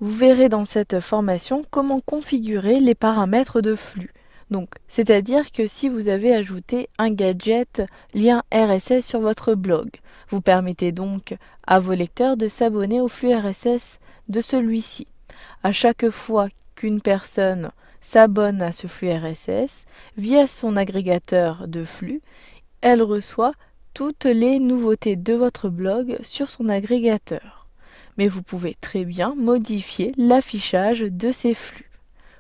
Vous verrez dans cette formation comment configurer les paramètres de flux. Donc, c'est-à-dire que si vous avez ajouté un gadget lien RSS sur votre blog, vous permettez donc à vos lecteurs de s'abonner au flux RSS de celui-ci. À chaque fois qu'une personne s'abonne à ce flux RSS, via son agrégateur de flux, elle reçoit toutes les nouveautés de votre blog sur son agrégateur. Mais vous pouvez très bien modifier l'affichage de ces flux.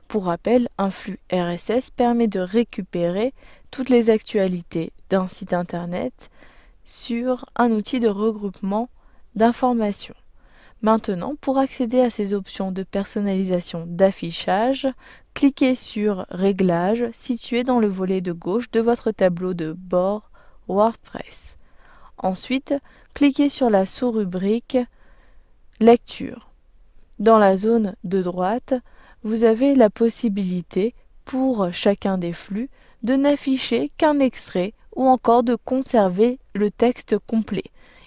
Pour rappel, un flux RSS permet de récupérer toutes les actualités d'un site internet sur un outil de regroupement d'informations. Maintenant, pour accéder à ces options de personnalisation d'affichage, cliquez sur Réglages situé dans le volet de gauche de votre tableau de bord WordPress. Ensuite, cliquez sur la sous-rubrique Lecture. Dans la zone de droite, vous avez la possibilité, pour chacun des flux, de n'afficher qu'un extrait ou encore de conserver le texte complet.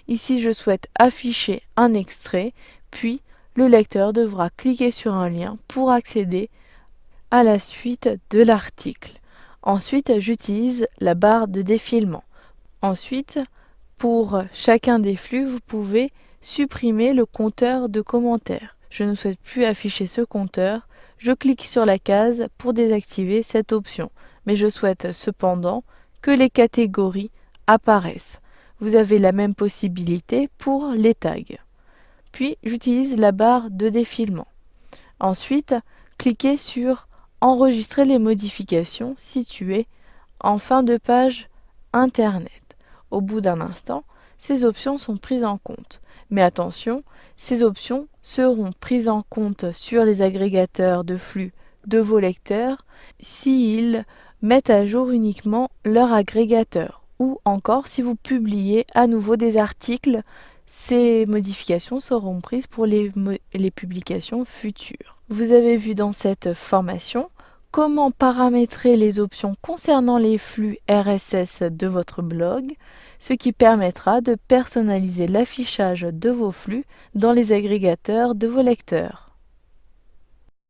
Ici, je souhaite afficher un extrait, puis le lecteur devra cliquer sur un lien pour accéder à la suite de l'article. Ensuite, j'utilise la barre de défilement. Ensuite, pour chacun des flux, vous pouvez supprimer le compteur de commentaires. Je ne souhaite plus afficher ce compteur. Je clique sur la case pour désactiver cette option. Mais je souhaite cependant que les catégories apparaissent. Vous avez la même possibilité pour les tags. Puis, j'utilise la barre de défilement. Ensuite, cliquez sur Enregistrer les modifications situées en fin de page Internet. Au bout d'un instant, ces options sont prises en compte. Mais attention, ces options seront prises en compte sur les agrégateurs de flux de vos lecteurs s'ils mettent à jour uniquement leur agrégateur ou encore si vous publiez à nouveau des articles, ces modifications seront prises pour les publications futures. Vous avez vu dans cette formation comment paramétrer les options concernant les flux RSS de votre blog, ce qui permettra de personnaliser l'affichage de vos flux dans les agrégateurs de vos lecteurs.